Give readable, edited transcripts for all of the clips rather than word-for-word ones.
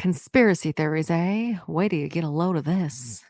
Conspiracy theories, eh? Wait till you get a load of this.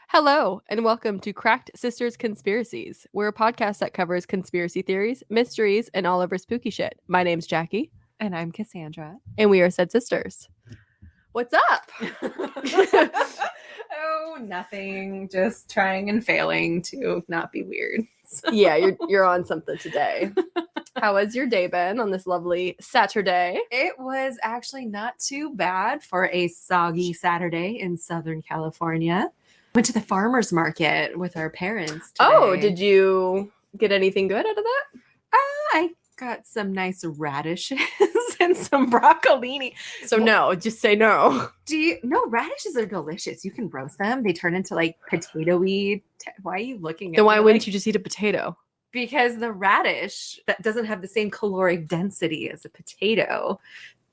Hello, and welcome to Cracked Sisters Conspiracies. We're a podcast that covers conspiracy theories, mysteries, and all of our spooky shit. My name's Jackie. And I'm Cassandra. And we are said sisters. What's up? Oh, nothing. Just trying and failing to not be weird. So. Yeah, you're on something today. How has your day been on this lovely Saturday? It was actually not too bad for a soggy Saturday in Southern California. Went to the farmer's market with our parents today. Oh, did you get anything good out of that? I got some nice radishes and some broccolini. So no, just say no. No, radishes are delicious. You can roast them. They turn into like potato-y. Why are you looking at Then why me wouldn't you just eat a potato? Because the radish that doesn't have the same caloric density as a potato.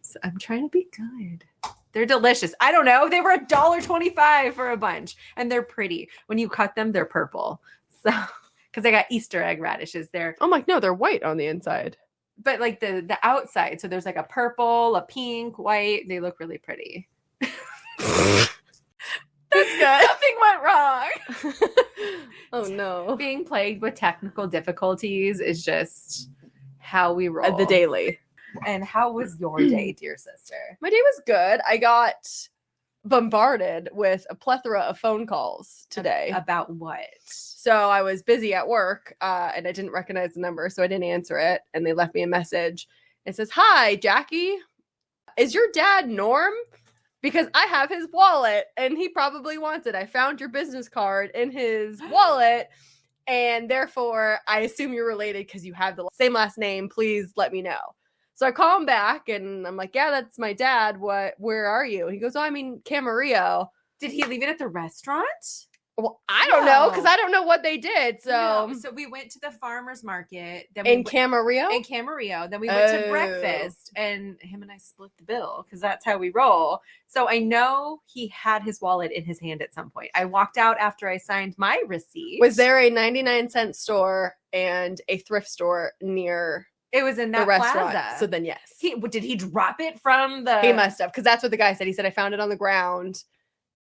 So I'm trying to be good. They're delicious. I don't know. They were $1.25 for a bunch, and they're pretty. When you cut them, they're purple. So, because I got Easter egg radishes there. I'm like, no, they're white on the inside. But like the outside, so there's like a purple, a pink, white. They look really pretty. That's good. Something went wrong. Oh no. Being plagued with technical difficulties is just how we roll. The daily. And how was your day, dear sister? My day was good. I got bombarded with a plethora of phone calls today. About what? So I was busy at work and I didn't recognize the number, so I didn't answer it. And they left me a message. It says, "Hi, Jackie. Is your dad Norm? Because I have his wallet and he probably wants it. I found your business card in his wallet. And therefore, I assume you're related because you have the same last name. Please let me know." So I call him back and I'm like, "Yeah, that's my dad. Where are you?" He goes, "Oh, I'm in Camarillo." Did he leave it at the restaurant? Well, I don't know because I don't know what they did. So we went to the farmer's market. Then in Camarillo? In Camarillo. Then we went to breakfast and him and I split the bill because that's how we roll. So I know he had his wallet in his hand at some point. I walked out after I signed my receipt. Was there a 99-cent store and a thrift store near It was in that the restaurant? plaza. So then yes. Did he drop it from the... He must have, because that's what the guy said. He said, "I found it on the ground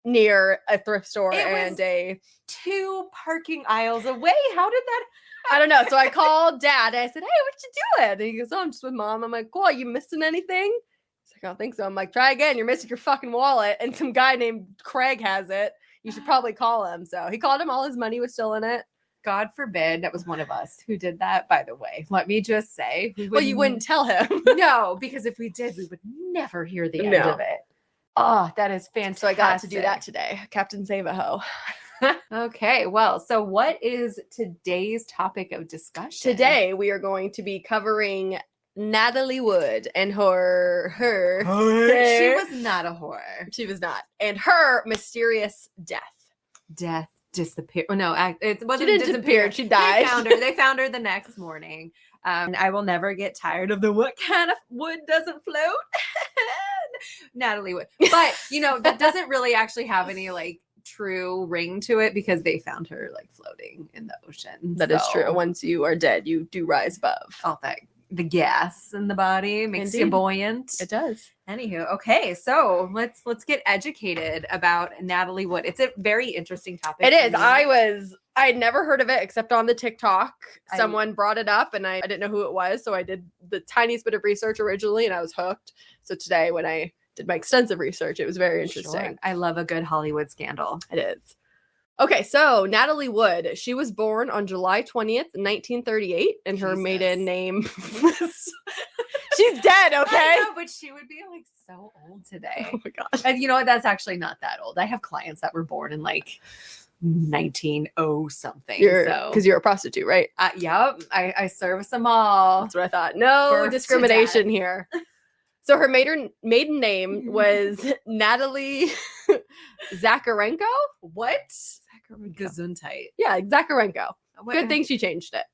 near a thrift store and a..." 2 parking aisles away. How did that... I don't know. So I called Dad and I said, "Hey, what you doing?" And he goes, "Oh, I'm just with Mom." I'm like, "Cool, are you missing anything?" He's like, "I don't think so." I'm like, "Try again. You're missing your fucking wallet. And some guy named Craig has it. You should probably call him." So he called him. All his money was still in it. God forbid that was one of us who did that, by the way. Let me just say. Well, you wouldn't tell him. No, because if we did, we would never hear the end of it. Oh, that is fantastic. So I got to do that today. Captain Save-A-Ho. Okay, well, so what is today's topic of discussion? Today we are going to be covering Natalie Wood and her She was not a whore. She was not. And her mysterious death. Disappeared. Oh, no, it wasn't. She didn't disappear. She died. They found her the next morning. And I will never get tired of the "what kind of wood doesn't float?" Natalie Wood. But that doesn't really actually have any like true ring to it because they found her like floating in the ocean. That is true. Once you are dead, you do rise above. All that the gas in the body makes you buoyant. It does. Anywho, okay, so let's get educated about Natalie Wood. It's a very interesting topic. It is. I had never heard of it except on the TikTok. Someone brought it up and I didn't know who it was. So I did the tiniest bit of research originally and I was hooked. So today when I did my extensive research, it was very interesting. Sure. I love a good Hollywood scandal. It is. Okay, so Natalie Wood, she was born on July 20th, 1938, and her maiden name was... She's dead, okay? I know, but she would be like so old today. Oh my gosh. And you know what? That's actually not that old. I have clients that were born in like 1900 something. Because you're a prostitute, right? Yep. I service them all. That's what I thought. No Birth discrimination here. So her maiden name was Natalie Zacharenko. What? Zacharenko. Gesundheit. Yeah, Zacharenko. Good thing she changed it.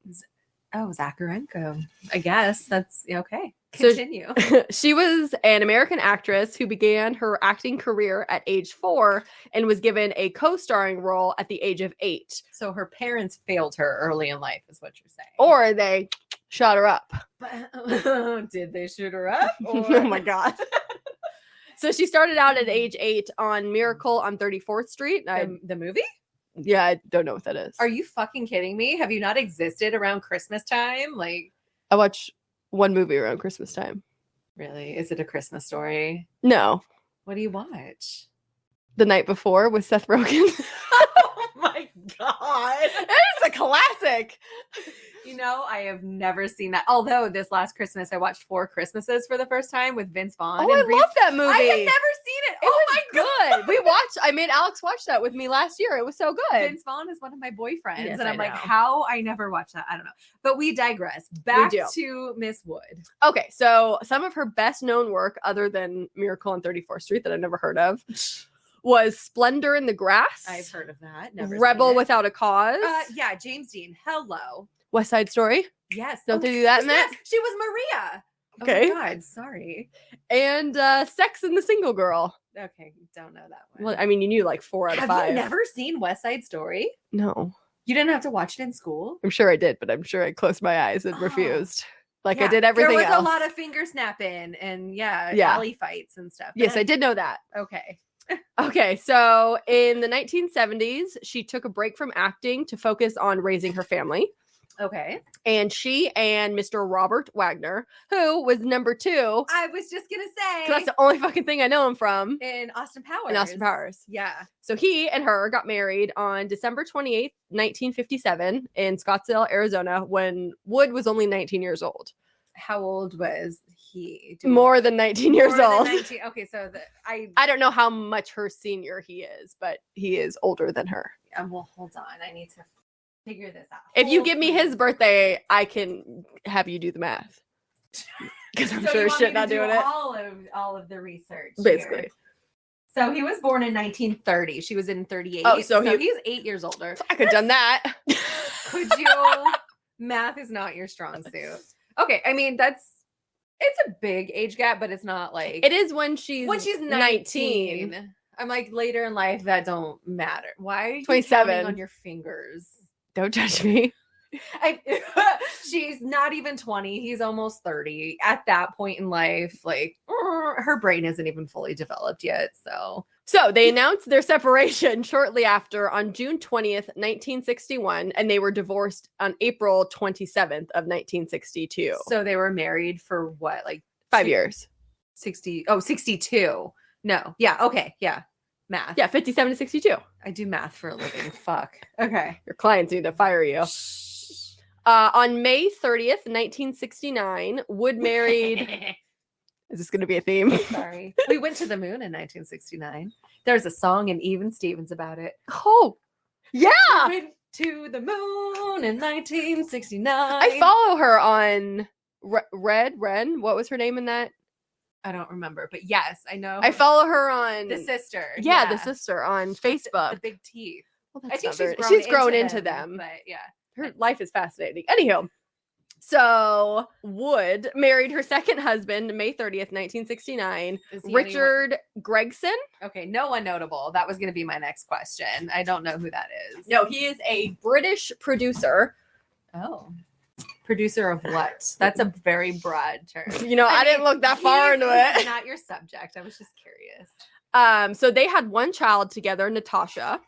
Oh, Zacharenko. I guess that's okay. So- Continue. She was an American actress who began her acting career at age 4 and was given a co-starring role at the age of 8. So her parents failed her early in life, is what you're saying. Or they shot her up. Did they shoot her up? Oh my God. So she started out at age 8 on Miracle on 34th Street. The movie? Yeah, I don't know what that is. Are you fucking kidding me? Have you not existed around Christmas time? Like, I watch one movie around Christmas time. really? Is it a Christmas Story? No. What do you watch? The Night Before with Seth Rogen. Oh my God. It's a classic. You know, I have never seen that. Although this last Christmas, I watched Four Christmases for the first time with Vince Vaughn. Oh, I love that movie. I had never seen it. It was good. I made Alex watch that with me last year. It was so good. Vince Vaughn is one of my boyfriends. Yes, and I'm I like, know. how I never watched that? I don't know. But we digress. Back do. to Miss Wood. Okay, so some of her best known work, other than Miracle on 34th Street that I've never heard of, was Splendor in the Grass. I've heard of that. Never Rebel seen it. Without a Cause. Yeah, James Dean. Hello. West Side Story. Yes. Don't they do that in that? She was Maria. Okay. Oh my God, sorry. And Sex and the Single Girl. Okay, don't know that one. Well, I mean, you knew like 4 out of Have 5. you never seen West Side Story? No. You didn't have to watch it in school? I'm sure I did, but I'm sure I closed my eyes and Oh. refused. Like I Yeah, did everything there was else. a lot of finger snapping and Yeah. alley fights and stuff. Yes, I did know that. Okay. Okay, so in the 1970s, she took a break from acting to focus on raising her family. Okay. And she and Mr. Robert Wagner, who was number 2, I was just gonna say 'cause that's the only fucking thing I know him from, in Austin Powers. in Austin Powers. Yeah. So he and her got married on December 28th, 1957 in Scottsdale, Arizona, when Wood was only 19 years old. How old was he? More than 19 years More than old. 19. Okay, so I don't know how much her senior he is, but he is older than her. well, hold on. I need to figure this out. If you Hold give me on. his birthday, I can have you do the math. Because I'm So sure you want me shit to not do doing it. all of the research. here. Basically. So he was born in 1930. She was in 38. Oh, so he's 8 years older. I could have done that. Could you? Math is not your strong suit. Okay, I mean it's a big age gap, but it's not like It is when she's 19. I'm like later in life that don't matter. Why are you 27. counting on your fingers? Don't judge me. She's not even 20. He's almost 30. At that point in life, like her brain isn't even fully developed yet. So they announced their separation shortly after on June 20th, 1961, and they were divorced on April 27th of 1962. So they were married for what, like 5 years. 62. No. Yeah. Okay. Yeah. Math. Yeah, 57 to 62. I do math for a living. Fuck. Okay. Your clients need to fire you. On May 30th, 1969, Wood married. Is this going to be a theme? Sorry. We went to the moon in 1969. There's a song in Even Stevens about it. Oh, yeah. Went to the moon in 1969. I follow her on Ren. What was her name in that? I don't remember, but yes, I know. I follow her on the sister. Yeah, the sister on Facebook. The big teeth. Well, I think she's grown into them. But yeah. Her life is fascinating. Anyhow, so Wood married her second husband May 30th, 1969, Is he Richard Gregson. Okay, no one notable. That was going to be my next question. I don't know who that is. No, he is a British producer. Oh. Producer of what? That's a very broad term. You know, I didn't look that far into He's it. not your subject. I was just curious. So they had one child together, Natasha.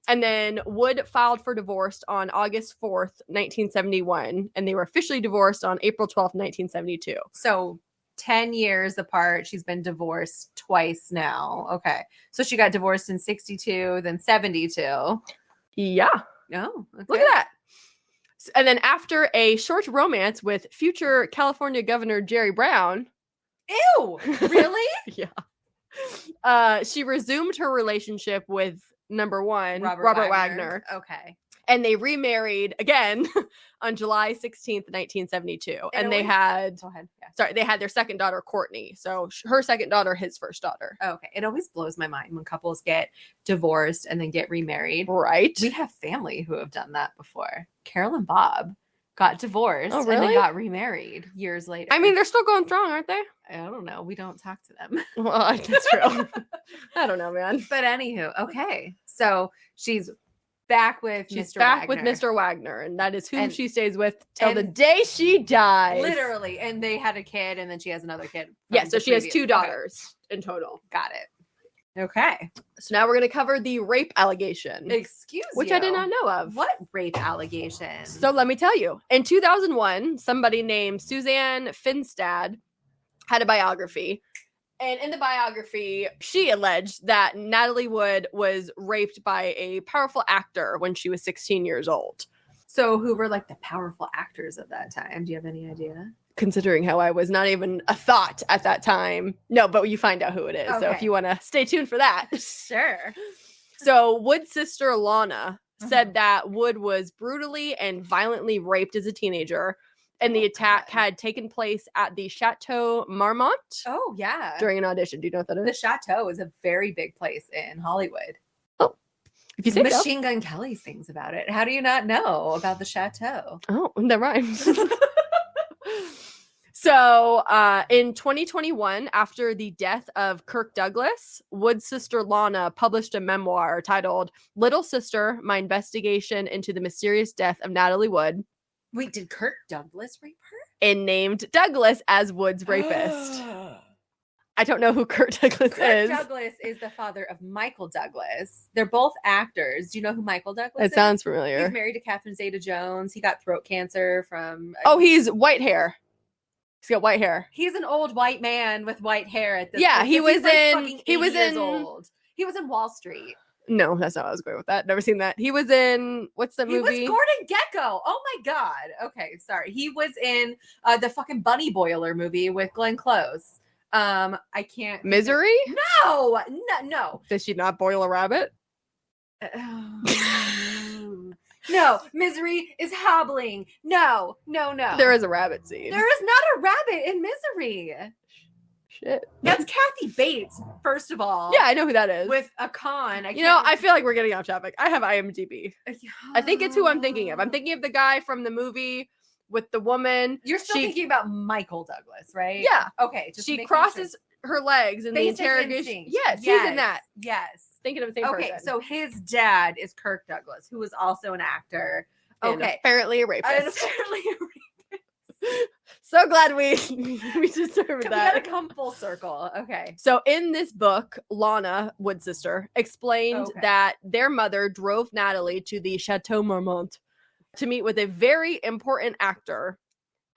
And then Wood filed for divorce on August 4th, 1971. And they were officially divorced on April 12th, 1972. So 10 years apart. She's been divorced twice now. Okay. So she got divorced in 62, then 72. Yeah. Oh, okay. Look at that. And then after a short romance with future California Governor Jerry Brown. Ew. Really? Yeah. She resumed her relationship with number 1, Robert Wagner. Okay. And they remarried again on July 16th, 1972. And they had, Go ahead. Yeah. sorry, they had their second daughter, Courtney. So her second daughter, his first daughter. Okay. It always blows my mind when couples get divorced and then get remarried. Right. We have family who have done that before. Carol and Bob got divorced, Oh, and really? then got remarried years later. I mean, they're still going strong, aren't they? I don't know. We don't talk to them. Well, that's true. I don't know, man. But anywho, okay. So she's back with She's Mr. back Wagner. with Mr. Wagner, and that is who And- she stays with till the and- day she dies. Literally. And they had a kid, and then she has another kid. Yeah, from so the she has previous- two okay, daughters in total. Got it. Okay. So now we're going to cover the rape allegation, Excuse which you. I did not know of. What rape allegations? So let me tell you. In 2001, somebody named Suzanne Finstad had a biography. And in the biography, she alleged that Natalie Wood was raped by a powerful actor when she was 16 years old. So who were like the powerful actors of that time? Do you have any idea? Considering how I was not even a thought at that time. No, but you find out who it is. So if Okay. you want to stay tuned for that. Sure. So Wood's sister Lana said that Wood was brutally and violently raped as a teenager, and the attack God. had taken place at the Chateau Marmont Oh, yeah. during an audition. Do you know what that The is? Chateau is a very big place in Hollywood. If you say so. Machine Gun Kelly sings about it. How do you not know about the Chateau? Oh, that rhymes. So, in 2021, after the death of Kirk Douglas, Wood's sister Lana published a memoir titled Little Sister, My Investigation into the Mysterious Death of Natalie Wood, Wait, did Kirk Douglas rape her? and named Douglas as Wood's rapist. I don't know who Kirk Douglas Kirk is. Douglas is the father of Michael Douglas. They're both actors. Do you know who Michael Douglas It is? sounds He's familiar. married to Catherine Zeta-Jones. He got throat cancer from... Oh, he's white hair. He's got white hair. He's an old white man with white hair at this Yeah, point, he 'cause he's, was like, in- fucking he 80 was years in- old. He was in Wall Street. No, that's not what I was going with that. Never seen that. He was in, what's the He was movie? Gordon Gekko. Oh my god. Okay, sorry. He was in the fucking Bunny Boiler movie with Glenn Close. I can't. Misery? No. Did she not boil a rabbit? No, Misery is hobbling. No. There is a rabbit scene. There is not a rabbit in Misery. Shit. That's Kathy Bates, first of all. Yeah, I know who that is. With a con. I feel like we're getting off topic. I have IMDb. I think it's who I'm thinking of. I'm thinking of the guy from the movie with the woman. You're still she- thinking about Michael Douglas, right? Yeah. Okay. Just She making crosses her legs in the Basic interrogation. Instinct. Yes, he's in that. Yes. Thinking of the same Okay, person. so his dad is Kirk Douglas, who was also an actor. And Okay. apparently a And rapist. apparently a rapist. So glad we deserved We that. gotta come full circle. Okay. So in this book, Lana, Wood's sister, explained Okay. that their mother drove Natalie to the Chateau Marmont to meet with a very important actor.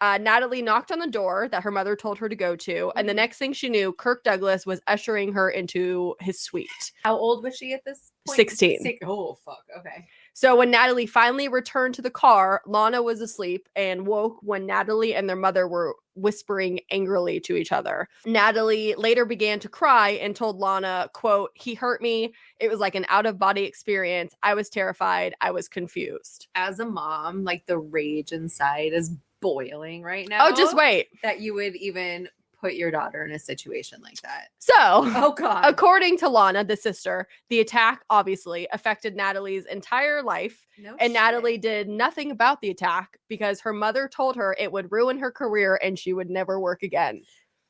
Natalie knocked on the door that her mother told her to go to, and the next thing she knew, Kirk Douglas was ushering her into his suite. How old was she at this point? 16. Oh, fuck. Okay. So when Natalie finally returned to the car, Lana was asleep and woke when Natalie and their mother were whispering angrily to each other. Natalie later began to cry and told Lana, quote, "He hurt me. It was like an out-of-body experience. I was terrified. I was confused." As a mom, like the rage inside is boiling right now. Oh, just wait. That you would even put your daughter in a situation like that. So, Oh, God. according to Lana, the sister, the attack obviously affected Natalie's entire life. No And shit. Natalie did nothing about the attack because her mother told her it would ruin her career and she would never work again.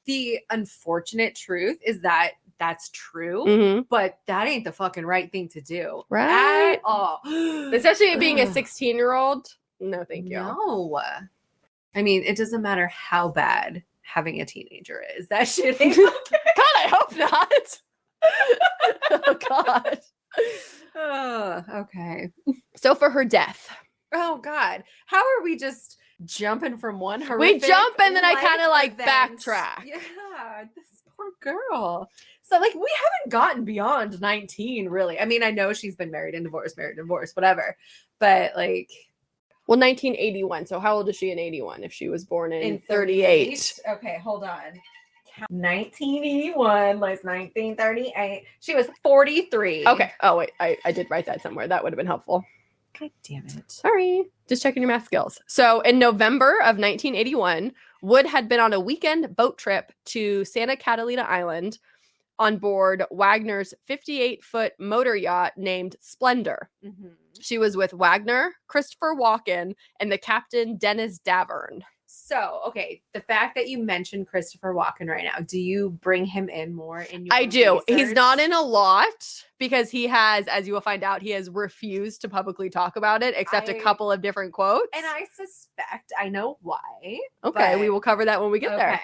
The unfortunate truth is that that's true, Mm-hmm. but that ain't the fucking right thing to do. Right. At all. Especially being a 16-year-old. No, thank you. No. I mean, it doesn't matter how bad having a teenager is. That shit ain't okay. God, I hope not. Oh, God. Okay. So for her death, Oh, God. How are we just jumping from one we horrific jump and then I life kind of like event? backtrack. Yeah, this poor girl. So, like, we haven't gotten beyond 19, really. I mean, I know she's been married and divorced, whatever. But, like, Well, 1981. So how old is she in 81 if she was born in 38? Okay, hold on. 1981 was 1938. She was 43. Okay. Oh, wait. I did write that somewhere. That would have been helpful. God damn it. Sorry. Just checking your math skills. So in November of 1981, Wood had been on a weekend boat trip to Santa Catalina Island on board Wagner's 58-foot motor yacht named Splendor. Mm-hmm. She was with Wagner, Christopher Walken, and the captain Dennis Davern. So, okay, the fact that you mentioned Christopher Walken right now, do you bring him in more in your I do. research? He's not in a lot because he has, as you will find out, he has refused to publicly talk about it, except a couple of different quotes. And I suspect I know why. Okay, we will cover that when we get there.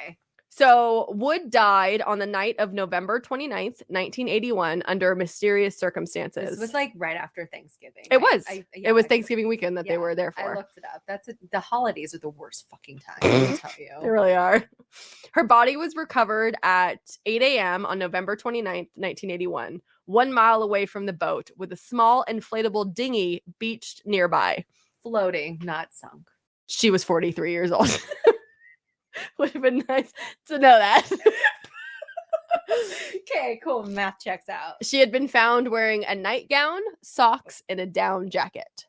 So Wood died on the night of November 29th, 1981, under mysterious circumstances. This was like right after Thanksgiving. It was. It was Thanksgiving weekend that they were there for. I looked it up. The holidays are the worst fucking time, I'll tell you. They really are. Her body was recovered at 8 a.m. on November 29th, 1981, 1 mile away from the boat, with a small inflatable dinghy beached nearby. Floating, not sunk. She was 43 years old. Would have been nice to know that. Okay, cool. Math checks out. She had been found wearing a nightgown, socks, and a down jacket.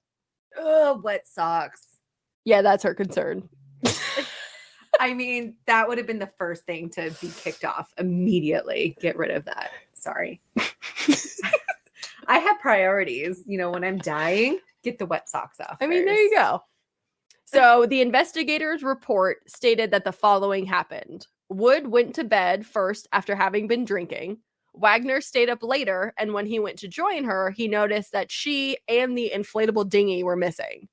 Ugh, wet socks. Yeah, that's her concern. I mean, that would have been the first thing to be kicked off immediately. Get rid of that. Sorry. I have priorities. You know, when I'm dying, get the wet socks off. I mean, there you go. So the investigators' report stated that the following happened. Wood went to bed first after having been drinking. Wagner stayed up later, and when he went to join her, he noticed that she and the inflatable dinghy were missing.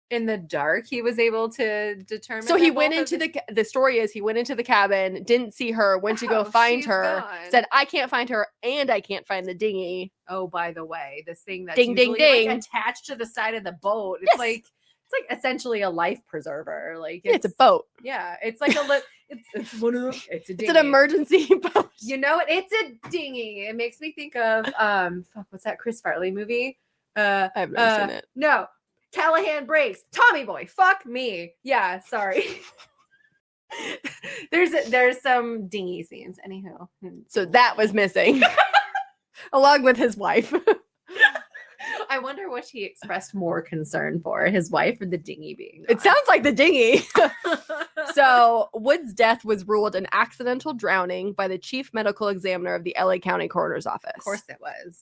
In the dark, he was able to determine. So he went into the story is he went into the cabin, didn't see her, went to go find her, said, I can't find her, and I can't find the dinghy. Oh, by the way, this thing that's ding, ding, ding. Like attached to the side of the boat. It's like essentially a life preserver. Like it's a boat. Yeah, it's like it's one of those. It's a dinghy. It's an emergency boat. You know, it's a dinghy. It makes me think of what's that Chris Farley movie? I've never seen it. No, Callahan Breaks. Tommy Boy. Fuck me. Yeah, sorry. There's some dinghy scenes. Anywho, so that was missing, along with his wife. I wonder what he expressed more concern for, his wife or the dinghy being gone. It sounds like the dinghy. So Wood's death was ruled an accidental drowning by the chief medical examiner of the LA County Coroner's Office. Of course it was.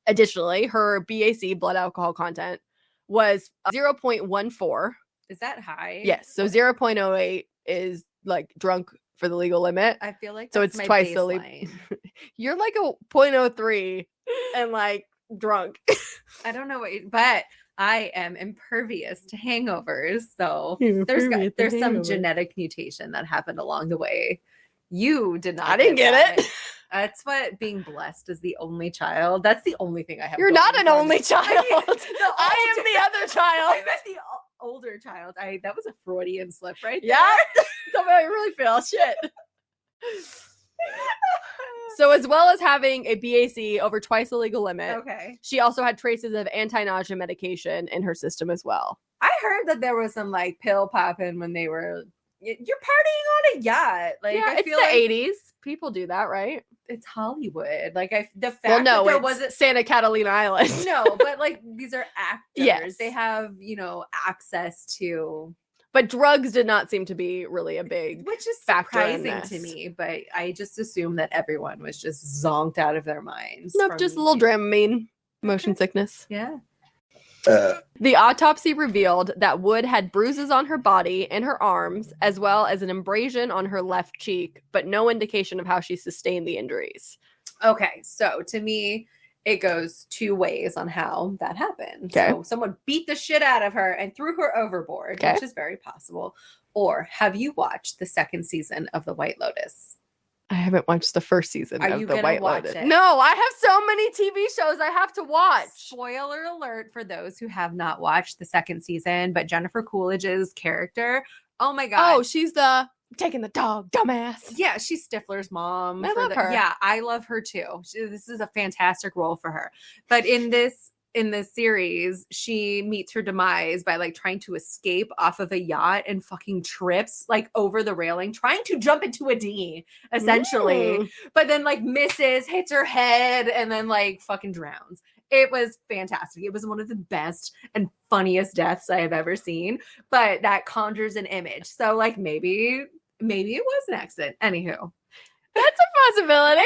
Additionally, her BAC, blood alcohol content, was 0.14. Is that high? Yes. So 0.08 is like drunk for the legal limit. I feel like so it's twice the limit. You're like a 0.03 and like drunk. I don't know but I am impervious to hangovers. So there's some genetic mutation that happened along the way. You did not. I didn't get it. That's what being blessed as the only child. That's the only thing I have. You're not an only child. I am the other child. I meant the older child. That was a Freudian slip right there. Yeah. That's how I really feel. Shit. So as well as having a BAC over twice the legal limit, she also had traces of anti-nausea medication in her system as well. I heard that there was some like pill popping when they were you're partying on a yacht. Like yeah, I feel the like 80s. People do that, right? It's Hollywood. Like the fact that there wasn't Santa Catalina Island. No, but like these are actors. Yes. They have, access to. But drugs did not seem to be really a big which is surprising to me, but I just assumed that everyone was just zonked out of their minds. Nope, just a little Dramamine, motion sickness. Yeah. The autopsy revealed that Wood had bruises on her body and her arms, as well as an abrasion on her left cheek, but no indication of how she sustained the injuries. Okay, so to me, it goes two ways on how that happened. Okay. So someone beat the shit out of her and threw her overboard, which is very possible. Or have you watched the second season of The White Lotus? I haven't watched the first season of The White Lotus. It? No, I have so many TV shows I have to watch. Spoiler alert for those who have not watched the second season, but Jennifer Coolidge's character, oh my God. Oh, she's the taking the dog, dumbass. Yeah, she's Stifler's mom. I love her. Yeah, I love her too. This is a fantastic role for her. But in this series, she meets her demise by like trying to escape off of a yacht and fucking trips like over the railing, trying to jump into a dinghy, essentially. But then like misses, hits her head, and then like fucking drowns. It was fantastic. It was one of the best and funniest deaths I have ever seen. But that conjures an image. So like maybe it was an accident. Anywho. That's a possibility.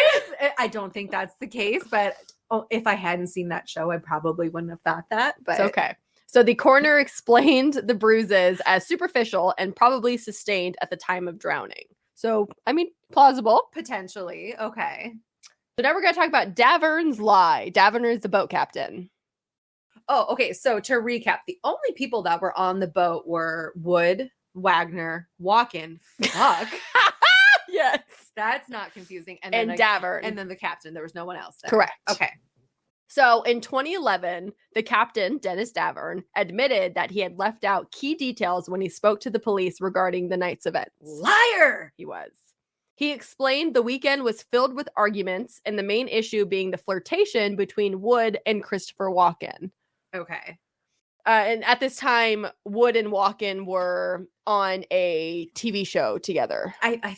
I don't think that's the case, but if I hadn't seen that show, I probably wouldn't have thought that. But It's okay. So the coroner explained the bruises as superficial and probably sustained at the time of drowning. So, I mean, plausible. potentially. Okay. So now we're going to talk about Davern's lie. Davern is the boat captain. Oh, okay. So to recap, the only people that were on the boat were Wood, Wagner, Walken. Fuck. Yes. That's not confusing. And Davern. And then the captain. There was no one else there. Correct. Okay. So in 2011, the captain, Dennis Davern, admitted that he had left out key details when he spoke to the police regarding the night's events. Liar! He was. He explained the weekend was filled with arguments, and the main issue being the flirtation between Wood and Christopher Walken. Okay. And at this time, Wood and Walken were on a TV show together. I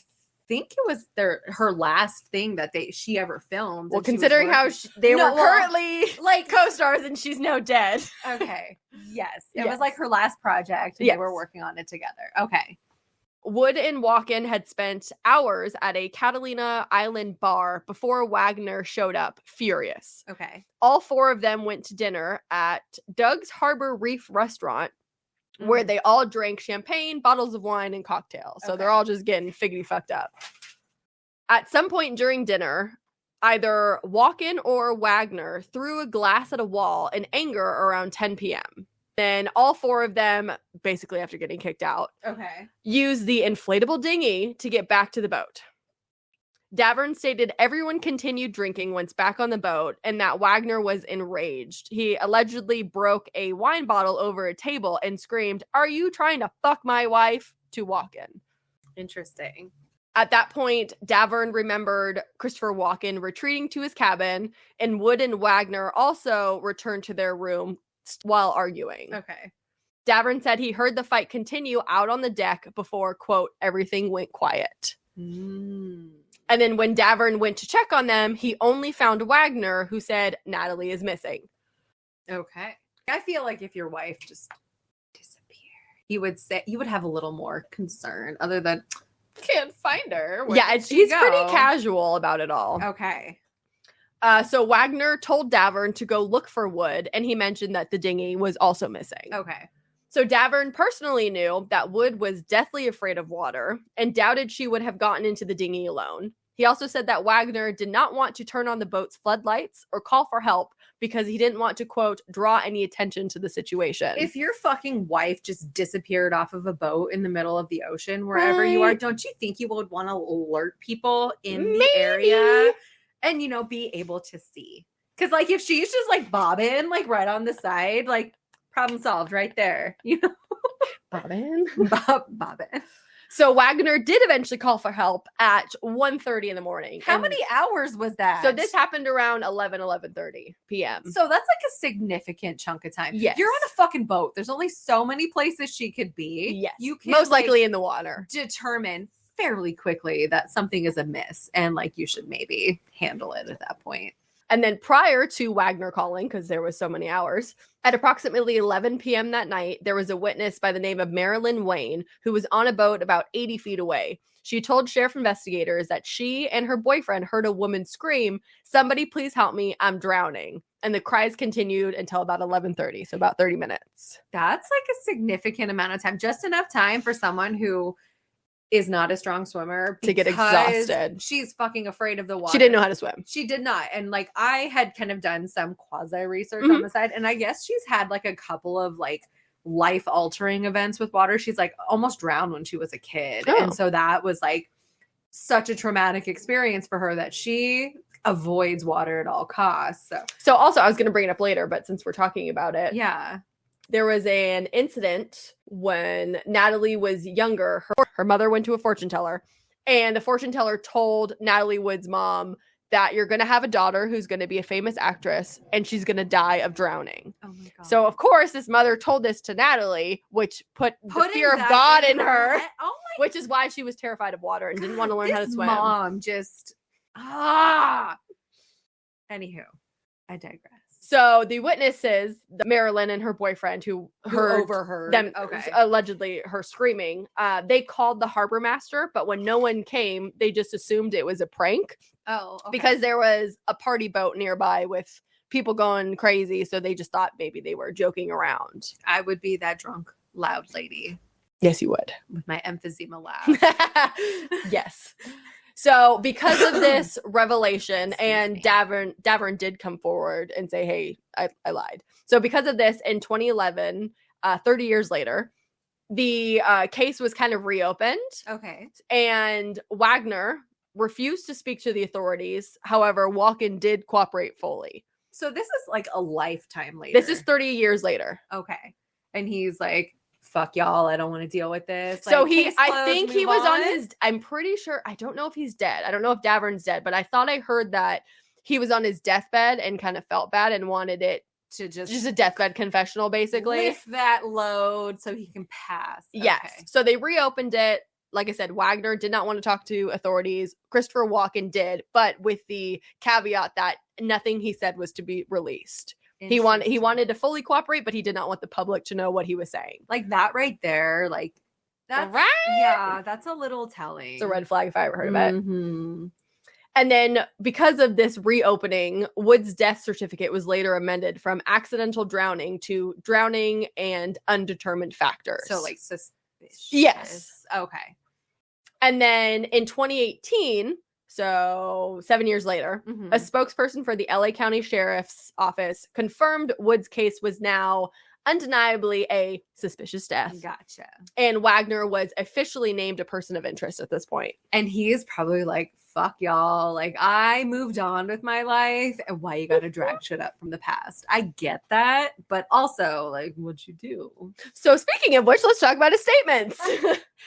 think it was her last thing that she ever filmed. Well, and she was considering how working- they No, were well, currently like co-stars and she's now dead. Okay. Yes. It Yes. was like her last project and Yes. they were working on it together. Okay. Wood and Walken had spent hours at a Catalina Island bar before Wagner showed up, furious. Okay. All four of them went to dinner at Doug's Harbor Reef restaurant, where they all drank champagne, bottles of wine, and cocktails. So they're Okay. all just getting figgity fucked up. At some point during dinner, either Walken or Wagner threw a glass at a wall in anger around 10 p.m. Then all four of them, basically after getting kicked out, Okay. used the inflatable dinghy to get back to the boat. Davern stated everyone continued drinking once back on the boat and that Wagner was enraged. He allegedly broke a wine bottle over a table and screamed, "Are you trying to fuck my wife?" to Walken. Interesting. At that point, Davern remembered Christopher Walken retreating to his cabin, and Wood and Wagner also returned to their room while arguing. Okay. Davern said he heard the fight continue out on the deck before, quote, everything went quiet. And then when Davern went to check on them, he only found Wagner, who said Natalie is missing. Okay. I feel like if your wife just disappeared, you would have a little more concern other than can't find her. Yeah, he's pretty casual about it all. Okay. So Wagner told Davern to go look for Wood, and he mentioned that the dinghy was also missing. Okay. So Davern personally knew that Wood was deathly afraid of water and doubted she would have gotten into the dinghy alone. He also said that Wagner did not want to turn on the boat's floodlights or call for help because he didn't want to, quote, draw any attention to the situation. If your fucking wife just disappeared off of a boat in the middle of the ocean, wherever you are, don't you think you would want to alert people in the area and, be able to see? Because, like, if she's just, like, bobbing, like, right on the side, like, problem solved right there. Bobbin? Bobbing. So Wagner did eventually call for help at 1:30 in the morning. How many hours was that? So this happened around 11:30 p.m. So that's like a significant chunk of time. Yes. You're on a fucking boat. There's only so many places she could be. Yes. You can most likely in the water. Determine fairly quickly that something is amiss and like you should maybe handle it at that point. And then prior to Wagner calling, because there was so many hours, at approximately 11 p.m. that night, there was a witness by the name of Marilyn Wayne who was on a boat about 80 feet away. She told sheriff investigators that she and her boyfriend heard a woman scream, "Somebody please help me, I'm drowning." And the cries continued until about 11:30, so about 30 minutes. That's like a significant amount of time, just enough time for someone who is not a strong swimmer to get exhausted. She's fucking afraid of the water. She didn't know how to swim. She did not. And like I had kind of done some quasi research on the side, and I guess she's had like a couple of like life altering events with water. She's like almost drowned when she was a kid. Oh. And so that was like such a traumatic experience for her that she avoids water at all costs. So also I was going to bring it up later, but since we're talking about it. Yeah. There was an incident when Natalie was younger. Her mother went to a fortune teller, and the fortune teller told Natalie Wood's mom that you're going to have a daughter who's going to be a famous actress, and she's going to die of drowning. Oh my God. So, of course, this mother told this to Natalie, which put the fear of God in her, Oh my which is why she was terrified of water and didn't want to learn how to swim. Mom just, Anywho, I digress. So the witnesses, Marilyn and her boyfriend, who overheard them allegedly her screaming, they called the harbor master, but when no one came, they just assumed it was a prank. Oh, okay. Because there was a party boat nearby with people going crazy, so they just thought maybe they were joking around. I would be that drunk, loud lady. Yes, you would. With my emphysema laugh. Yes. So because of this revelation, and Davern did come forward and say, hey, I lied. So because of this, in 2011, 30 years later, the case was kind of reopened. Okay. And Wagner refused to speak to the authorities. However, Walken did cooperate fully. So this is like a lifetime later. This is 30 years later. Okay. And he's like, fuck y'all, I don't want to deal with this. So like, I think he was on his, I'm pretty sure, I don't know if he's dead. I don't know if Davern's dead, but I thought I heard that he was on his deathbed and kind of felt bad and wanted it to just a deathbed confessional, basically. Lift that load so he can pass. Yes. Okay. So they reopened it. Like I said, Wagner did not want to talk to authorities. Christopher Walken did, but with the caveat that nothing he said was to be released. He wanted to fully cooperate, but he did not want the public to know what he was saying. Like that right there, like that's right. Yeah, that's a little telling. It's a red flag if I ever heard of it. Mm-hmm. And then because of this reopening, Wood's death certificate was later amended from accidental drowning to drowning and undetermined factors. So like suspicious. Yes. Okay. And then in 2018, so 7 years later, a spokesperson for the LA County Sheriff's Office confirmed Wood's case was now undeniably a suspicious death. Gotcha. And Wagner was officially named a person of interest at this point. And he is probably like, fuck y'all. Like, I moved on with my life. And why you gotta drag shit up from the past? I get that. But also, like, what'd you do? So speaking of which, let's talk about his statements.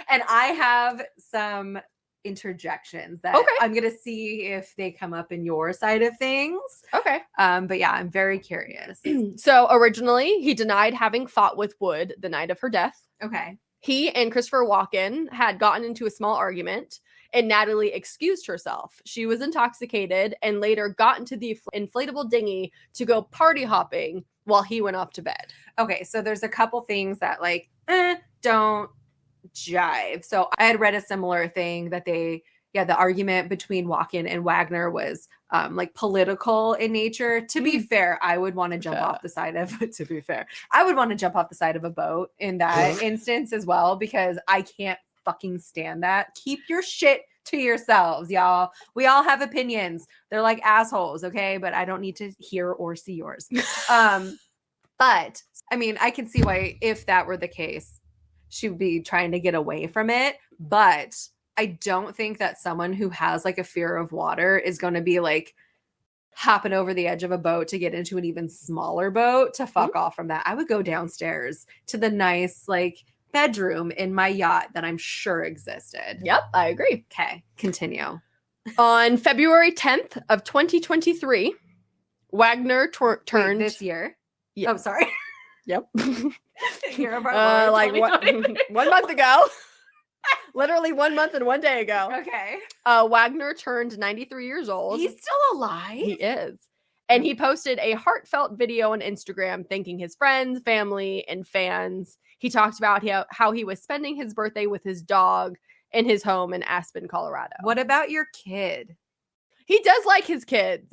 And I have some interjections that I'm gonna see if they come up in your side of things. Okay. But yeah, I'm very curious. So originally he denied having fought with Wood the night of her death. Okay. He and Christopher Walken had gotten into a small argument, and Natalie excused herself. She was intoxicated and later got into the inflatable dinghy to go party hopping while he went off to bed. Okay, so there's a couple things that like don't jive. So I had read a similar thing that the argument between Walken and Wagner was like political in nature. To be fair, I would want to jump off the side of I would want to jump off the side of a boat in that instance as well, because I can't fucking stand that. Keep your shit to yourselves, y'all. We all have opinions. They're like assholes, okay? But I don't need to hear or see yours. But I mean, I can see why, if that were the case, she would be trying to get away from it. But I don't think that someone who has like a fear of water is going to be like hopping over the edge of a boat to get into an even smaller boat to fuck off from that. I would go downstairs to the nice like bedroom in my yacht that I'm sure existed. Yep, I agree. Okay, continue. On February 10th of 2023, Wagner turned... this year? Yeah. Oh, sorry. Yep. Year of our Lord, like 1 month ago. Literally 1 month and 1 day ago. Okay. Wagner turned 93 years old. He's still alive? He is. And he posted a heartfelt video on Instagram thanking his friends, family, and fans. He talked about how he was spending his birthday with his dog in his home in Aspen, Colorado. What about your kid? He does like his kids.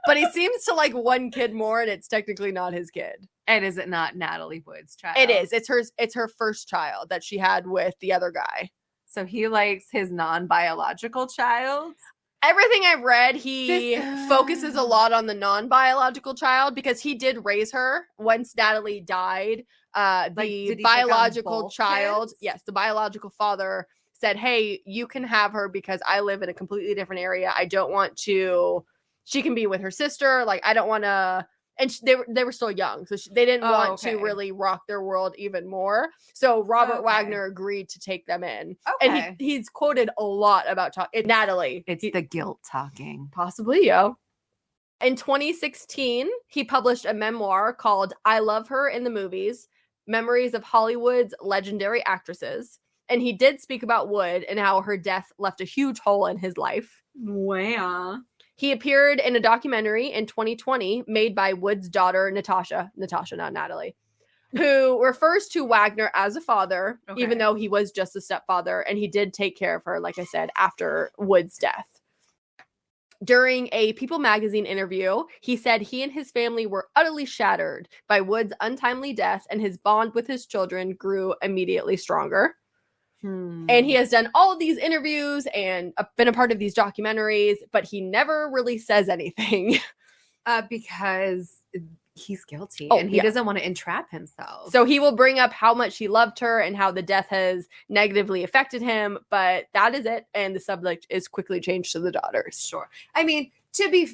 But he seems to like one kid more, and it's technically not his kid. And is it not Natalie Wood's child? It is. It's her first child that she had with the other guy. So he likes his non-biological child? Everything I've read, he focuses a lot on the non-biological child because he did raise her once Natalie died. The biological child, yes, the biological father said, hey, you can have her because I live in a completely different area. I don't want to, she can be with her sister. Like, I don't want to, and they were still young. So they didn't want to really rock their world even more. So Robert Wagner agreed to take them in. And he's quoted a lot about Natalie. It's the guilt talking. Possibly, yo. In 2016, he published a memoir called I Love Her in the Movies, Memories of Hollywood's Legendary Actresses. And he did speak about Wood and how her death left a huge hole in his life. Wow. He appeared in a documentary in 2020 made by Wood's daughter, Natasha, not Natalie, who refers to Wagner as a father, even though he was just a stepfather, and he did take care of her, like I said, after Wood's death. During a People magazine interview, he said he and his family were utterly shattered by Wood's untimely death, and his bond with his children grew immediately stronger. And he has done all of these interviews and been a part of these documentaries, but he never really says anything. Because he's guilty and he doesn't want to entrap himself. So he will bring up how much he loved her and how the death has negatively affected him, but that is it. And the subject is quickly changed to the daughters. Sure. I mean, to be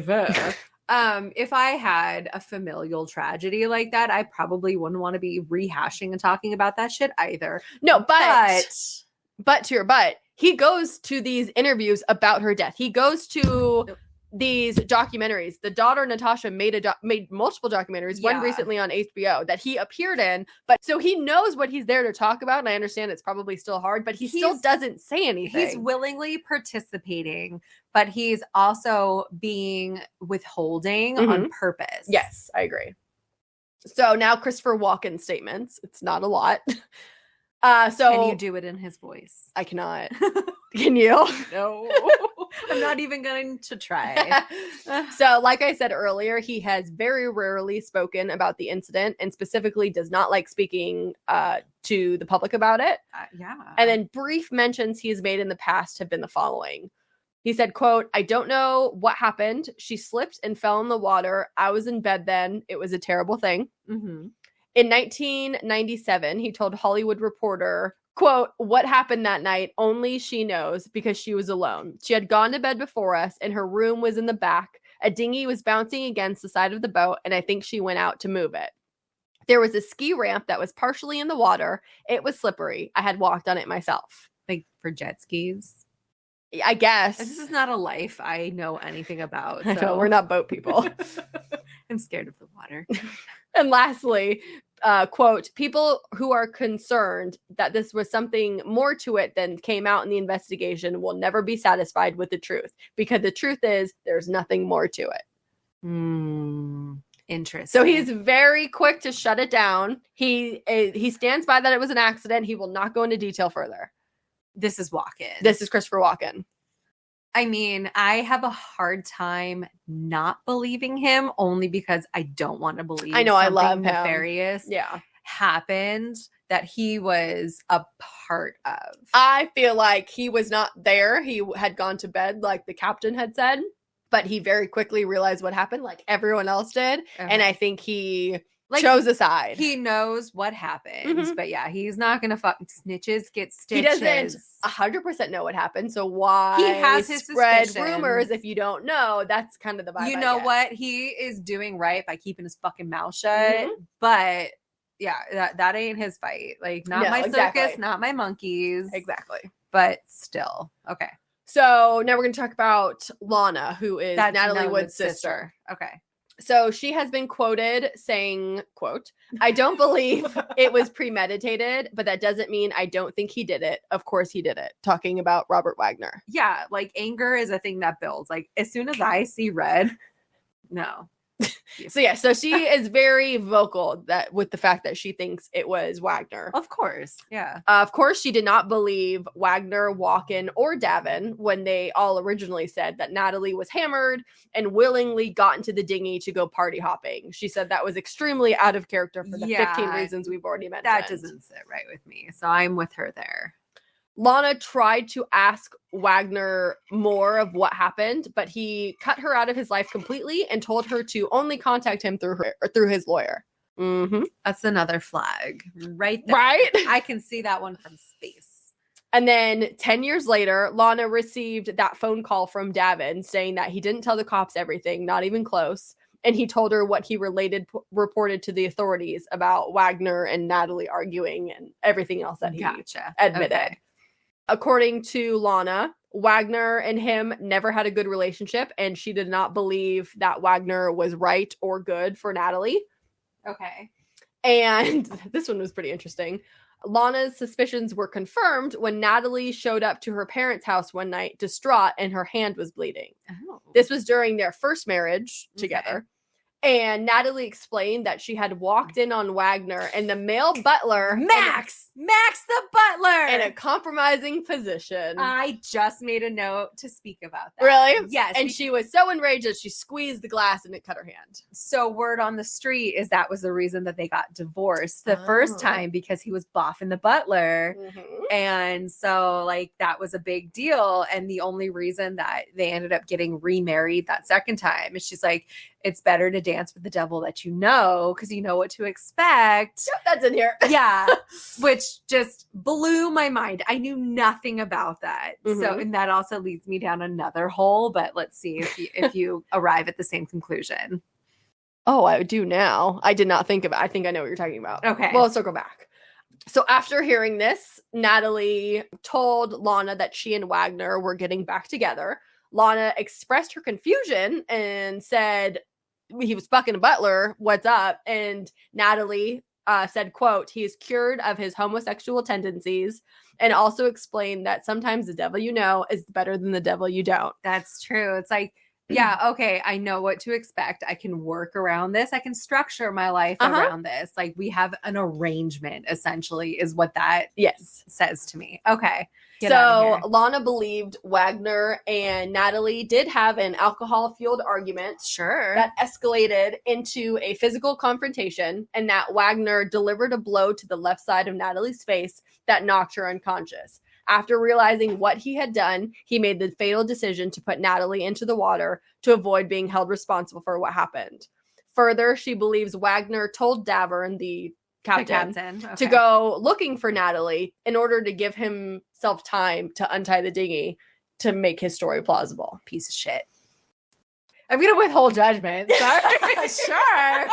fair, if I had a familial tragedy like that, I probably wouldn't want to be rehashing and talking about that shit either. No, but to your butt, he goes to these interviews about her death. He goes to these documentaries. The daughter Natasha made multiple documentaries, one recently on HBO that he appeared in, but so he knows what he's there to talk about, and I understand it's probably still hard, but he still doesn't say anything. He's willingly participating, but he's also being withholding on purpose. Yes, I agree. So now Christopher Walken's statements. It's not a lot. So can you do it in his voice? I cannot. Can you? No. I'm not even going to try. So, like I said earlier, he has very rarely spoken about the incident and specifically does not like speaking to the public about it. And then brief mentions he has made in the past have been the following. He said, quote, "I don't know what happened. She slipped and fell in the water. I was in bed then. It was a terrible thing." In 1997, he told Hollywood Reporter, quote, "What happened that night, only she knows because she was alone. She had gone to bed before us and her room was in the back. A dinghy was bouncing against the side of the boat and I think she went out to move it. There was a ski ramp that was partially in the water. It was slippery. I had walked on it myself." Like for jet skis? I guess. This is not a life I know anything about. So. I know, we're not boat people. I'm scared of the water. And lastly, quote, "People who are concerned that this was something more to it than came out in the investigation will never be satisfied with the truth, because the truth is there's nothing more to it." Interesting. So he's very quick to shut it down. He stands by that it was an accident. He will not go into detail further. This is Walken. This is Christopher Walken. I mean, I have a hard time not believing him only because I don't want to believe. I know, I love him. Nefarious happened that he was a part of. I feel like he was not there. He had gone to bed, like the captain had said, but he very quickly realized what happened, like everyone else did. And I think he chose a side. He knows what happened, but yeah, he's not gonna fuck. Snitches get stitches. He doesn't 100% know what happened, so why he has his spread suspicions. Rumors if you don't know? That's kind of the vibe. You know what? He is doing right by keeping his fucking mouth shut, but yeah, that ain't his fight. Like, not my circus, not my monkeys. Exactly. But still, okay. So now we're gonna talk about Lana, who is Natalie Wood's sister. Okay. So she has been quoted saying, quote, "I don't believe it was premeditated, but that doesn't mean I don't think he did it. Of course he did it." Talking about Robert Wagner. Yeah, like anger is a thing that builds. Like as soon as I see red, no. So she is very vocal that with the fact that she thinks it was Wagner. Of course. Yeah. Of course, she did not believe Wagner, Walken, or Davin when they all originally said that Natalie was hammered and willingly got into the dinghy to go party hopping. She said that was extremely out of character for the 15 reasons we've already mentioned. That doesn't sit right with me. So I'm with her there. Lana tried to ask Wagner more of what happened, but he cut her out of his life completely and told her to only contact him through his lawyer. That's another flag right there. Right? I can see that one from space. And then 10 years later, Lana received that phone call from Davin saying that he didn't tell the cops everything, not even close. And he told her what he reported to the authorities about Wagner and Natalie arguing and everything else that he admitted. Okay. According to Lana, Wagner and him never had a good relationship, and she did not believe that Wagner was right or good for Natalie. Okay. And this one was pretty interesting. Lana's suspicions were confirmed when Natalie showed up to her parents' house one night, distraught, and her hand was bleeding. Oh. This was during their first marriage together. And Natalie explained that she had walked in on Wagner and the male butler, Max the butler, in a compromising position. I just made a note to speak about that. Really? Yes. And she was so enraged that she squeezed the glass and it cut her hand. So word on the street is that was the reason that they got divorced the first time, because he was boffing the butler. And so like that was a big deal. And the only reason that they ended up getting remarried that second time is she's like, it's better to dance with the devil that you know, because you know what to expect. Yep, that's in here. Yeah. Which just blew my mind. I knew nothing about that. So, and that also leads me down another hole, but let's see if you arrive at the same conclusion. Oh, I do now. I did not think of it. I think I know what you're talking about. Okay. Well, let's circle back. So after hearing this, Natalie told Lana that she and Wagner were getting back together. Lana expressed her confusion and said, he was fucking a butler, what's up? And Natalie said, quote, he is cured of his homosexual tendencies, and also explained that sometimes the devil you know is better than the devil you don't. That's true. It's like, yeah, okay, I know what to expect. I can work around this. I can structure my life around this. Like we have an arrangement, essentially, is what that says to me. Okay. So Lana believed Wagner and Natalie did have an alcohol-fueled argument. Sure. That escalated into a physical confrontation, and that Wagner delivered a blow to the left side of Natalie's face that knocked her unconscious. After realizing what he had done, he made the fatal decision to put Natalie into the water to avoid being held responsible for what happened. Further, she believes Wagner told Davern, the captain, to go looking for Natalie in order to give himself time to untie the dinghy to make his story plausible. Piece of shit. I'm going to withhold judgment. Sorry. Sure.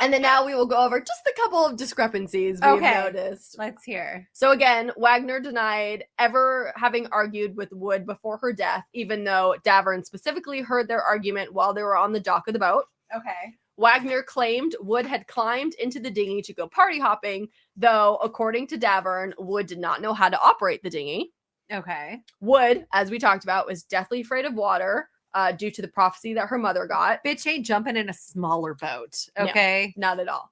And then now we will go over just a couple of discrepancies we've noticed. Let's hear. So again, Wagner denied ever having argued with Wood before her death, even though Davern specifically heard their argument while they were on the dock of the boat. Okay. Wagner claimed Wood had climbed into the dinghy to go party hopping, though, according to Davern, Wood did not know how to operate the dinghy. Okay. Wood, as we talked about, was deathly afraid of water due to the prophecy that her mother got. Bitch ain't jumping in a smaller boat. Okay. No, not at all.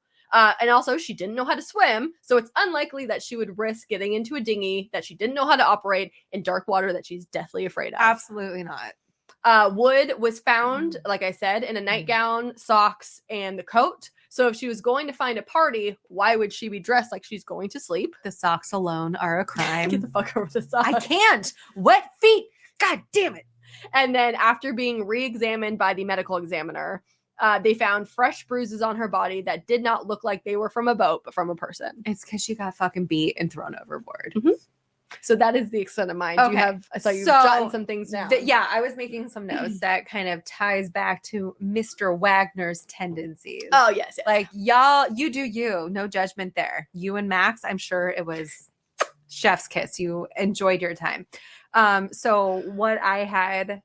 And also, she didn't know how to swim, so it's unlikely that she would risk getting into a dinghy that she didn't know how to operate in dark water that she's deathly afraid of. Absolutely not. Wood was found, like I said, in a nightgown, socks, and the coat. So if she was going to find a party, why would she be dressed like she's going to sleep? The socks alone are a crime. Get the fuck over the socks. I can't. Wet feet. God damn it. And then after being re-examined by the medical examiner, they found fresh bruises on her body that did not look like they were from a boat, but from a person. It's because she got fucking beat and thrown overboard. So that is the extent of mine. Okay. I saw you've jotted some things down. Yeah, I was making some notes that kind of ties back to Mr. Wagner's tendencies. Oh, yes. Like, y'all, you do you. No judgment there. You and Max, I'm sure it was chef's kiss. You enjoyed your time. So what I had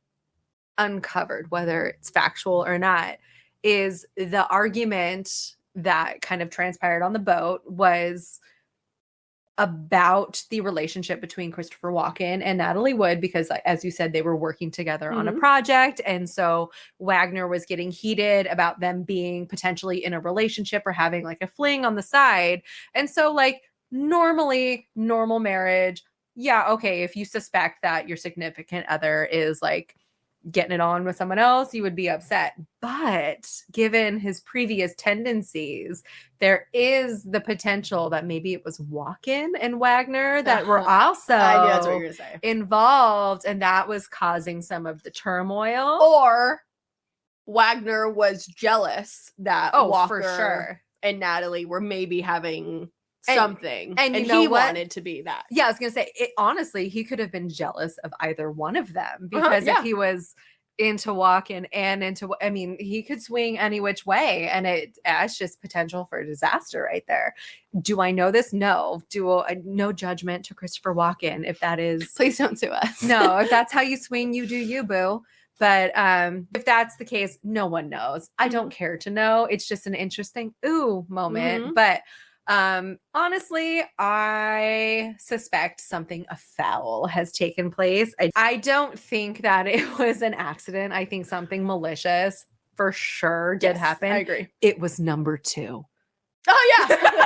uncovered, whether it's factual or not, is the argument that kind of transpired on the boat was about the relationship between Christopher Walken and Natalie Wood, because as you said, they were working together on a project. And so Wagner was getting heated about them being potentially in a relationship or having like a fling on the side. And so like normal marriage. Yeah. Okay. If you suspect that your significant other is like getting it on with someone else, you would be upset. But given his previous tendencies, there is the potential that maybe it was Walken and Wagner that were also I knew that's what you were gonna say. Involved, and that was causing some of the turmoil. Or Wagner was jealous that Walker for sure. and Natalie were maybe having something, and you know he what? wanted to be that. Yeah, I was gonna say, honestly, he could have been jealous of either one of them, because if he was into Walken and into, I mean, he could swing any which way, and it's just potential for disaster right there. Do I know this? No. No judgment to Christopher Walken if that is. Please don't sue us. No, if that's how you swing, you do you, boo. But if that's the case, no one knows. I don't care to know. It's just an interesting moment. But Honestly, I suspect something foul has taken place. I don't think that it was an accident. I think something malicious for sure did happen. I agree. It was number 2. Oh yeah.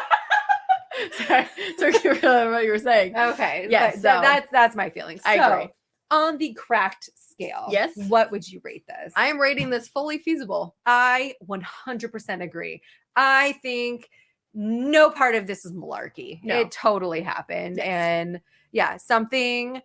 Sorry, took you what you were saying. Okay. Yes, that's my feelings. I agree. On the cracked scale, yes, what would you rate this? I am rating this fully feasible. I 100% agree. I think no part of this is malarkey. No. It totally happened. Yes. And yeah, something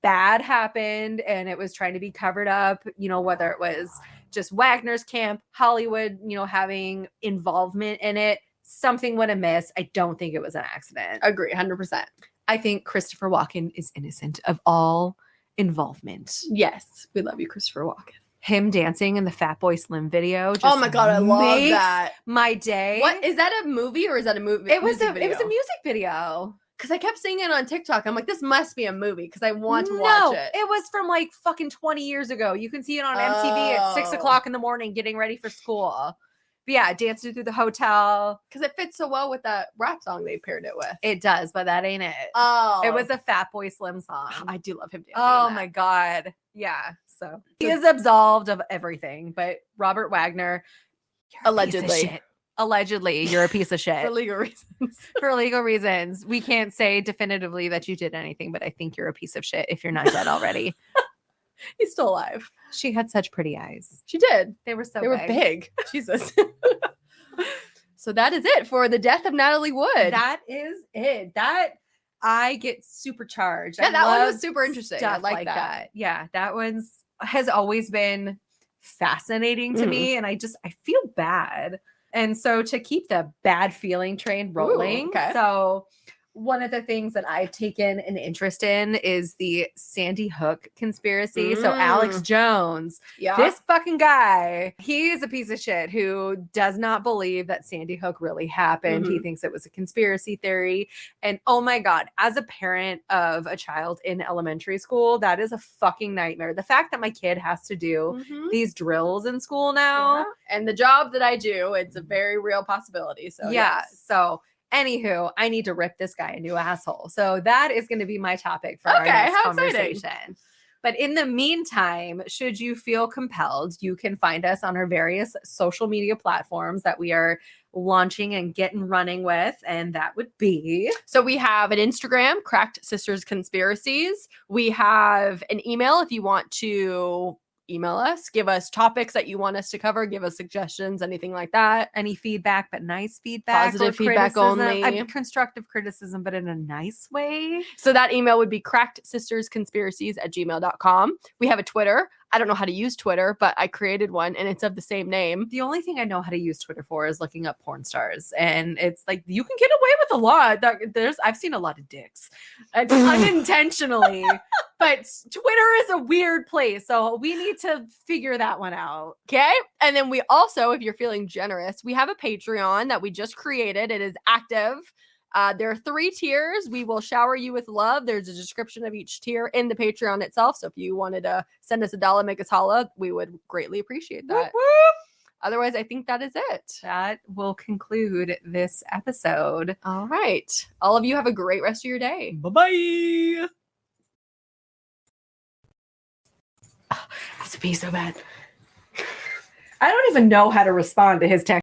bad happened and it was trying to be covered up, whether it was just Wagner's camp, Hollywood, having involvement in it, something went amiss. I don't think it was an accident. Agree, 100%. I think Christopher Walken is innocent of all involvement. Yes, we love you, Christopher Walken. Him dancing in the Fatboy Slim video. Just oh my god, I love that. My day. What is that a movie or is that a movie? It was a music video. Because I kept seeing it on TikTok. I'm like, this must be a movie because I want to watch it. It was from like fucking 20 years ago. You can see it on MTV at 6 o'clock in the morning, getting ready for school. But yeah, dancing through the hotel. Because it fits so well with that rap song they paired it with. It does, but that ain't it. Oh. It was a Fatboy Slim song. I do love him dancing. Oh my God. Yeah. So he is absolved of everything, but Robert Wagner, allegedly, you're a piece of shit. For legal reasons. For legal reasons. We can't say definitively that you did anything, but I think you're a piece of shit if you're not dead already. He's still alive. She had such pretty eyes. She did. They were so They were big. Jesus. So that is it for the death of Natalie Wood. That is it. That I get supercharged. Yeah, that one was super interesting. I like that. Yeah, that has always been fascinating to me, and I feel bad. And so to keep the bad feeling train rolling. Ooh, okay. So one of the things that I've taken an interest in is the Sandy Hook conspiracy. So Alex Jones, this fucking guy, he is a piece of shit who does not believe that Sandy Hook really happened. He thinks it was a conspiracy theory. And oh my God, as a parent of a child in elementary school, that is a fucking nightmare. The fact that my kid has to do these drills in school now. And the job that I do, it's a very real possibility. So So anywho, I need to rip this guy a new asshole. So that is going to be my topic for our next conversation. Exciting. But in the meantime, should you feel compelled, you can find us on our various social media platforms that we are launching and getting running with. And that would be... So we have an Instagram, Cracked Sisters Conspiracies. We have an email if you want to email us, give us topics that you want us to cover, give us suggestions, anything like that. Any feedback, but nice feedback. Positive feedback only. Constructive criticism, but in a nice way. So that email would be crackedsistersconspiracies@gmail.com. We have a Twitter. I don't know how to use Twitter, but I created one and it's of the same name. The only thing I know how to use Twitter for is looking up porn stars. And it's like, you can get away with a lot. I've seen a lot of dicks unintentionally, but Twitter is a weird place. So we need to figure that one out. Okay. And then we also, if you're feeling generous, we have a Patreon that we just created. It is active. There are 3 tiers. We will shower you with love. There's a description of each tier in the Patreon itself. So if you wanted to send us $1, make us holla, we would greatly appreciate that. Whoop, whoop. Otherwise, I think that is it. That will conclude this episode. All right. All of you have a great rest of your day. Bye-bye. Oh, I have to pee so bad. I don't even know how to respond to his text.